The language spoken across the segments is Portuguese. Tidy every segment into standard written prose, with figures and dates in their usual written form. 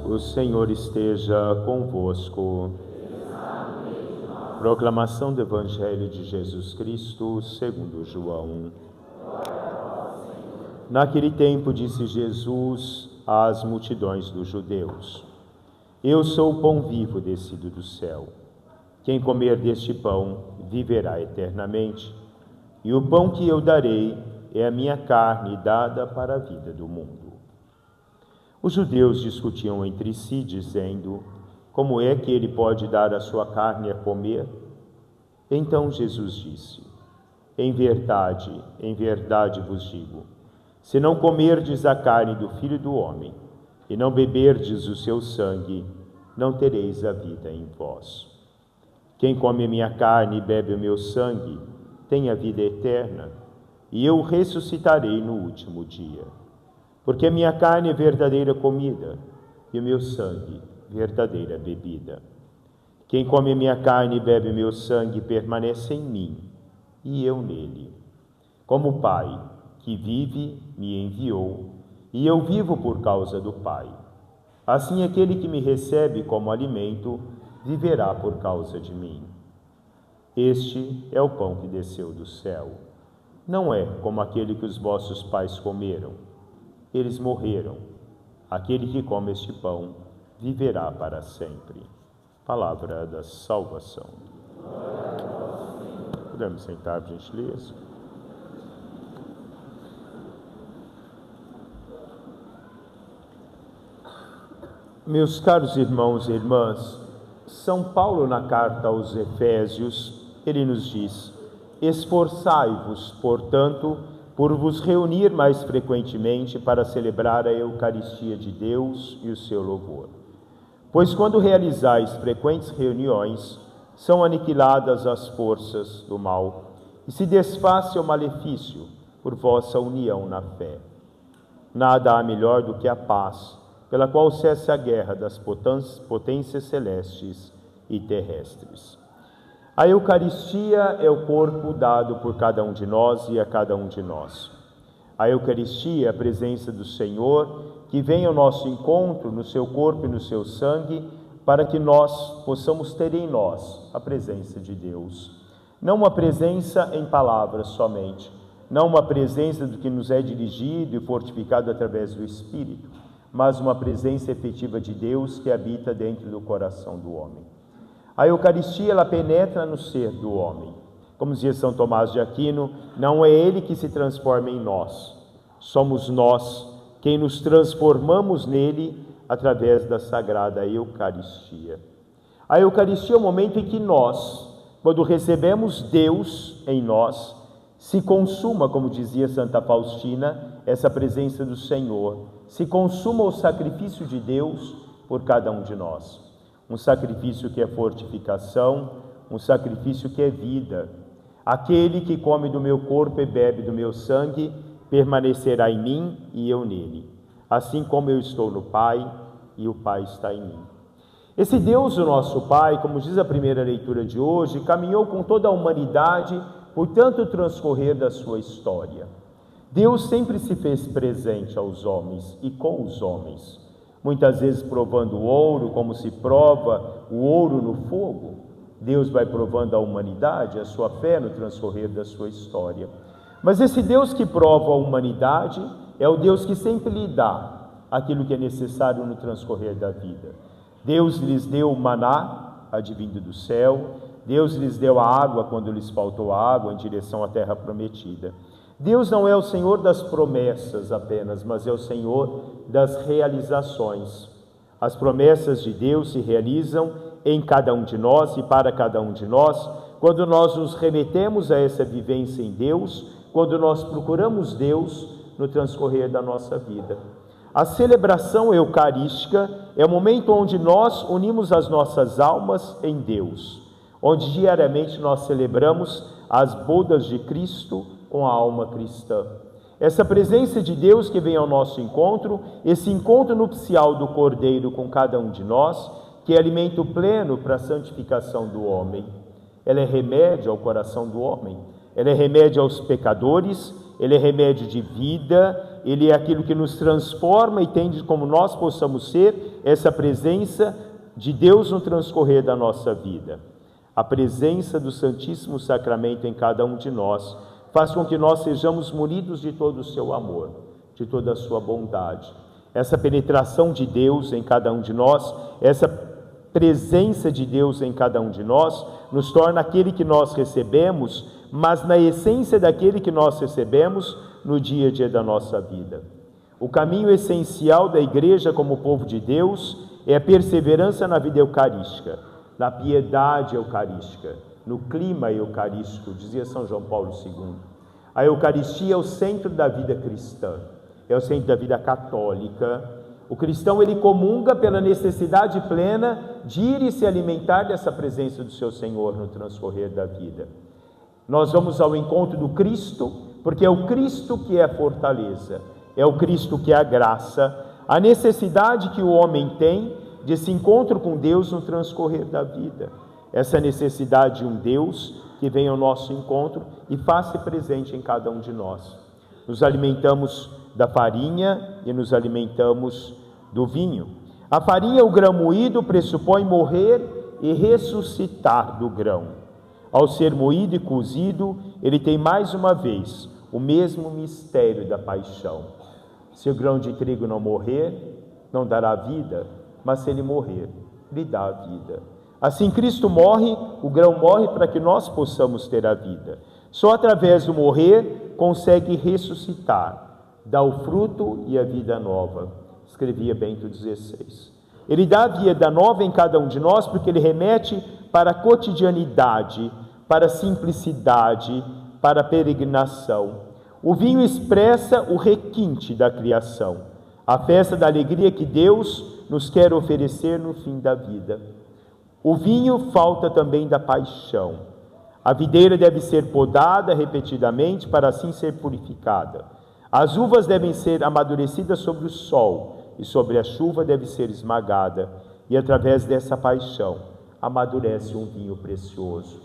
O Senhor esteja convosco. Proclamação do Evangelho de Jesus Cristo segundo João. Naquele tempo disse Jesus às multidões dos judeus: Eu sou o pão vivo descido do céu. Quem comer deste pão viverá eternamente. E o pão que eu darei é a minha carne dada para a vida do mundo. Os judeus discutiam entre si, dizendo: Como é que ele pode dar a sua carne a comer? Então Jesus disse: em verdade vos digo, se não comerdes a carne do Filho do Homem e não beberdes o seu sangue, não tereis a vida em vós. Quem come a minha carne e bebe o meu sangue tem a vida eterna, e eu o ressuscitarei no último dia. Porque a minha carne é verdadeira comida e o meu sangue verdadeira bebida. Quem come a minha carne e bebe o meu sangue permanece em mim e eu nele. Como o Pai que vive me enviou e eu vivo por causa do Pai. Assim aquele que me recebe como alimento viverá por causa de mim. Este é o pão que desceu do céu. Não é como aquele que os vossos pais comeram. Eles morreram. Aquele que come este pão viverá para sempre. Palavra da salvação. Podemos sentar, por gentileza? Meus caros irmãos e irmãs, São Paulo, na carta aos Efésios, ele nos diz: esforçai-vos, portanto, por vos reunir mais frequentemente para celebrar a Eucaristia de Deus e o seu louvor. Pois quando realizais frequentes reuniões, são aniquiladas as forças do mal e se desfaz seu malefício por vossa união na fé. Nada há melhor do que a paz, pela qual cessa a guerra das potências celestes e terrestres. A Eucaristia é o corpo dado por cada um de nós e a cada um de nós. A Eucaristia é a presença do Senhor que vem ao nosso encontro no seu corpo e no seu sangue para que nós possamos ter em nós a presença de Deus. Não uma presença em palavras somente, não uma presença do que nos é dirigido e fortificado através do Espírito, mas uma presença efetiva de Deus que habita dentro do coração do homem. A Eucaristia, ela penetra no ser do homem. Como dizia São Tomás de Aquino, não é ele que se transforma em nós, somos nós quem nos transformamos nele através da Sagrada Eucaristia. A Eucaristia é o momento em que nós, quando recebemos Deus em nós, se consuma, como dizia Santa Faustina, essa presença do Senhor, se consuma o sacrifício de Deus por cada um de nós. Um sacrifício que é fortificação, um sacrifício que é vida. Aquele que come do meu corpo e bebe do meu sangue, permanecerá em mim e eu nele, assim como eu estou no Pai e o Pai está em mim. Esse Deus, o nosso Pai, como diz a primeira leitura de hoje, caminhou com toda a humanidade por tanto transcorrer da sua história. Deus sempre se fez presente aos homens e com os homens. Muitas vezes provando o ouro, como se prova o ouro no fogo. Deus vai provando a humanidade, a sua fé no transcorrer da sua história. Mas esse Deus que prova a humanidade é o Deus que sempre lhe dá aquilo que é necessário no transcorrer da vida. Deus lhes deu o maná, advindo do céu. Deus lhes deu a água quando lhes faltou a água em direção à terra prometida. Deus não é o Senhor das promessas apenas, mas é o Senhor das realizações. As promessas de Deus se realizam em cada um de nós e para cada um de nós, quando nós nos remetemos a essa vivência em Deus, quando nós procuramos Deus no transcorrer da nossa vida. A celebração eucarística é o momento onde nós unimos as nossas almas em Deus, onde diariamente nós celebramos as bodas de Cristo com a alma cristã. Essa presença de Deus que vem ao nosso encontro, esse encontro nupcial do Cordeiro com cada um de nós, que é alimento pleno para a santificação do homem. Ela é remédio ao coração do homem, ela é remédio aos pecadores, ela é remédio de vida, ele é aquilo que nos transforma e tende como nós possamos ser essa presença de Deus no transcorrer da nossa vida. A presença do Santíssimo Sacramento em cada um de nós faz com que nós sejamos munidos de todo o seu amor, de toda a sua bondade. Essa penetração de Deus em cada um de nós, essa presença de Deus em cada um de nós, nos torna aquele que nós recebemos, mas na essência daquele que nós recebemos no dia a dia da nossa vida. O caminho essencial da Igreja como povo de Deus é a perseverança na vida eucarística, na piedade eucarística, no clima eucarístico, dizia São João Paulo II. A Eucaristia é o centro da vida cristã, é o centro da vida católica. O cristão, ele comunga pela necessidade plena de ir e se alimentar dessa presença do seu Senhor no transcorrer da vida. Nós vamos ao encontro do Cristo, porque é o Cristo que é a fortaleza, é o Cristo que é a graça, a necessidade que o homem tem de esse encontro com Deus no transcorrer da vida. Essa necessidade de um Deus que vem ao nosso encontro e faz-se presente em cada um de nós. Nos alimentamos da farinha e nos alimentamos do vinho. A farinha, o grão moído, pressupõe morrer e ressuscitar do grão. Ao ser moído e cozido, ele tem mais uma vez o mesmo mistério da paixão. Se o grão de trigo não morrer, não dará vida, mas se ele morrer, lhe dá a vida. Assim Cristo morre, o grão morre para que nós possamos ter a vida. Só através do morrer consegue ressuscitar, dar o fruto e a vida nova, escrevia Bento XVI. Ele dá a vida nova em cada um de nós porque ele remete para a cotidianidade, para a simplicidade, para a peregrinação. O vinho expressa o requinte da criação, a festa da alegria que Deus nos quer oferecer no fim da vida. O vinho falta também da paixão. A videira deve ser podada repetidamente para assim ser purificada. As uvas devem ser amadurecidas sobre o sol e sobre a chuva deve ser esmagada. E através dessa paixão amadurece um vinho precioso.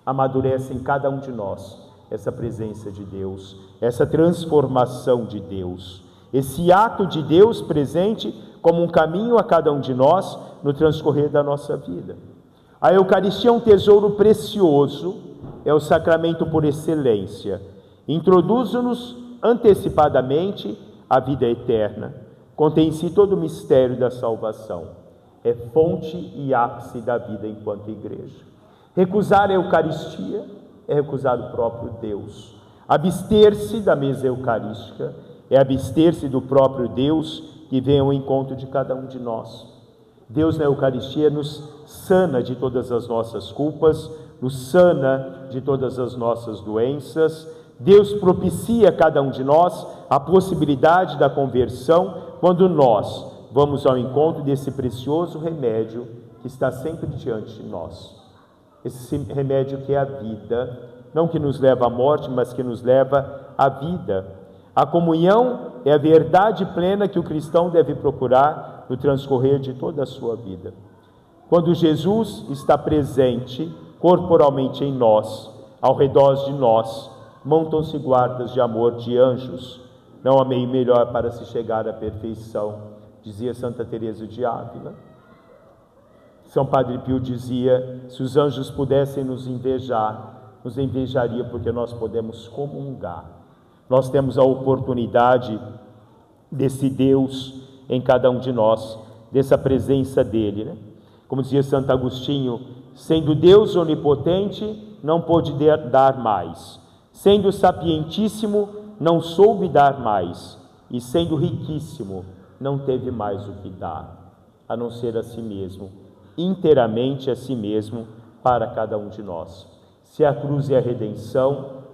Amadurece em cada um de nós essa presença de Deus, essa transformação de Deus, esse ato de Deus presente como um caminho a cada um de nós no transcorrer da nossa vida. A Eucaristia é um tesouro precioso, é o sacramento por excelência. Introduz-nos antecipadamente à vida eterna. Contém em si todo o mistério da salvação. É fonte e ápice da vida enquanto igreja. Recusar a Eucaristia é recusar o próprio Deus. Abster-se da mesa eucarística é abster-se do próprio Deus que vem ao encontro de cada um de nós. Deus na Eucaristia nos sana de todas as nossas culpas, nos sana de todas as nossas doenças. Deus propicia a cada um de nós a possibilidade da conversão quando nós vamos ao encontro desse precioso remédio que está sempre diante de nós. Esse remédio que é a vida, não que nos leva à morte, mas que nos leva à vida. A comunhão é a verdade plena que o cristão deve procurar no transcorrer de toda a sua vida. Quando Jesus está presente corporalmente em nós, ao redor de nós, montam-se guardas de amor de anjos. Não há meio melhor para se chegar à perfeição, dizia Santa Teresa de Ávila. São Padre Pio dizia, se os anjos pudessem nos invejaria porque nós podemos comungar. Nós temos a oportunidade desse Deus em cada um de nós, dessa presença dele, né? Como dizia Santo Agostinho, sendo Deus onipotente, não pôde dar mais. Sendo sapientíssimo, não soube dar mais. E sendo riquíssimo, não teve mais o que dar, a não ser a si mesmo, inteiramente a si mesmo, para cada um de nós. Se a cruz é a redenção,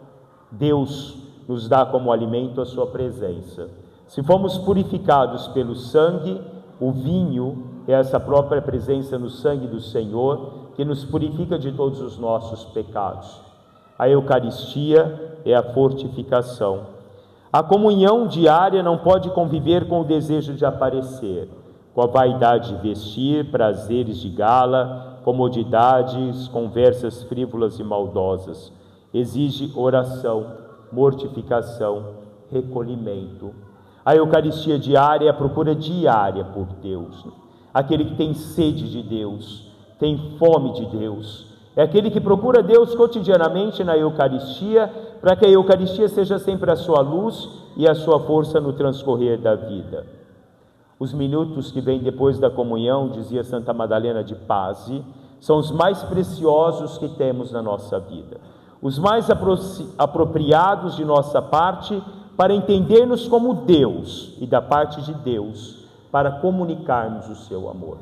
Deus nos dá como alimento a sua presença. Se fomos purificados pelo sangue, o vinho é essa própria presença no sangue do Senhor, que nos purifica de todos os nossos pecados. A Eucaristia é a fortificação. A comunhão diária não pode conviver com o desejo de aparecer, com a vaidade de vestir, prazeres de gala, comodidades, conversas frívolas e maldosas. Exige oração, mortificação, recolhimento. A Eucaristia diária é a procura diária por Deus. Aquele que tem sede de Deus, tem fome de Deus. É aquele que procura Deus cotidianamente na Eucaristia, para que a Eucaristia seja sempre a sua luz e a sua força no transcorrer da vida. Os minutos que vêm depois da comunhão, dizia Santa Madalena de Pazzi, são os mais preciosos que temos na nossa vida, os mais apropriados de nossa parte para entendermos como Deus e da parte de Deus, para comunicarmos o seu amor.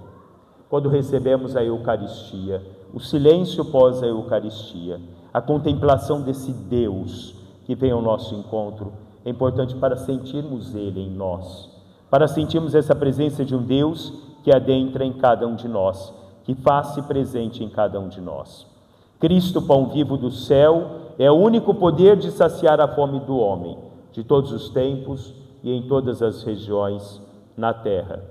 Quando recebemos a Eucaristia, o silêncio pós a Eucaristia, a contemplação desse Deus que vem ao nosso encontro, é importante para sentirmos Ele em nós, para sentirmos essa presença de um Deus que adentra em cada um de nós, que faz-se presente em cada um de nós. Cristo, pão vivo do céu, é o único poder de saciar a fome do homem, de todos os tempos e em todas as regiões na terra.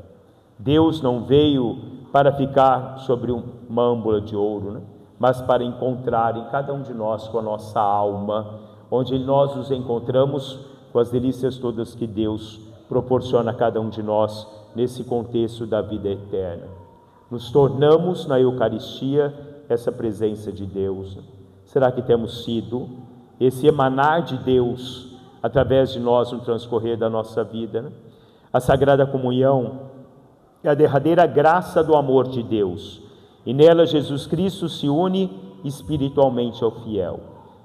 Deus não veio para ficar sobre uma âmbula de ouro, mas para encontrar em cada um de nós com a nossa alma, onde nós nos encontramos com as delícias todas que Deus proporciona a cada um de nós nesse contexto da vida eterna. Nos tornamos na Eucaristia essa presença de Deus. Será que temos sido esse emanar de Deus através de nós no transcorrer da nossa vida? A Sagrada Comunhão é a derradeira graça do amor de Deus, e nela Jesus Cristo se une espiritualmente ao fiel.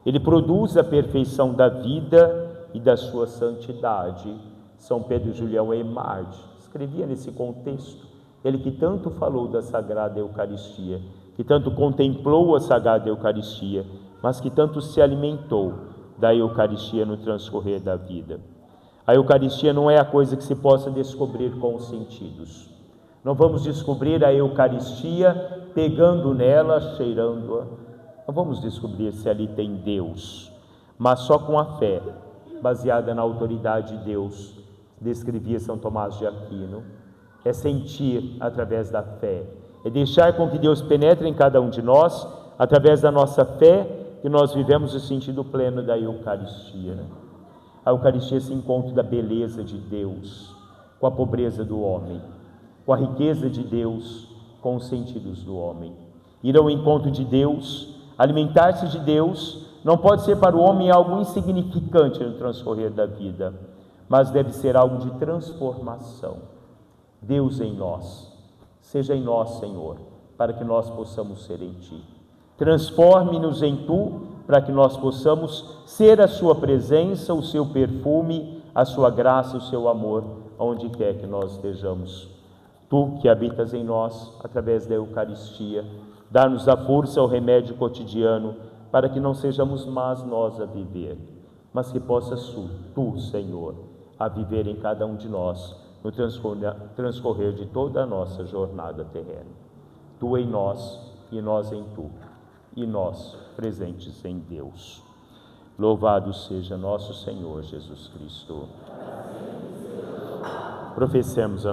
Ele produz a perfeição da vida e da sua santidade. São Pedro Julião Eymard escrevia nesse contexto, ele que tanto falou da Sagrada Eucaristia, que tanto contemplou a Sagrada Eucaristia, mas que tanto se alimentou da Eucaristia no transcorrer da vida. A Eucaristia não é a coisa que se possa descobrir com os sentidos. Não vamos descobrir a Eucaristia pegando nela, cheirando-a. Não vamos descobrir se ali tem Deus, mas só com a fé, baseada na autoridade de Deus, descrevia São Tomás de Aquino. É sentir através da fé, é deixar com que Deus penetre em cada um de nós, através da nossa fé, que nós vivemos o sentido pleno da Eucaristia. A Eucaristia é esse encontro da beleza de Deus com a pobreza do homem, com a riqueza de Deus com os sentidos do homem. Ir ao encontro de Deus, alimentar-se de Deus, não pode ser para o homem algo insignificante no transcorrer da vida, mas deve ser algo de transformação. Deus em nós, seja em nós, Senhor, para que nós possamos ser em Ti. Transforme-nos em Tu, para que nós possamos ser a Sua presença, o Seu perfume, a Sua graça, o Seu amor, onde quer que nós estejamos. Tu que habitas em nós, através da Eucaristia, dá-nos a força, o remédio cotidiano, para que não sejamos mais nós a viver, mas que possas Tu, Senhor, a viver em cada um de nós, no transcorrer de toda a nossa jornada terrena. Tu em nós e nós em Tu, e nós presentes em Deus. Louvado seja nosso Senhor Jesus Cristo. Professemos a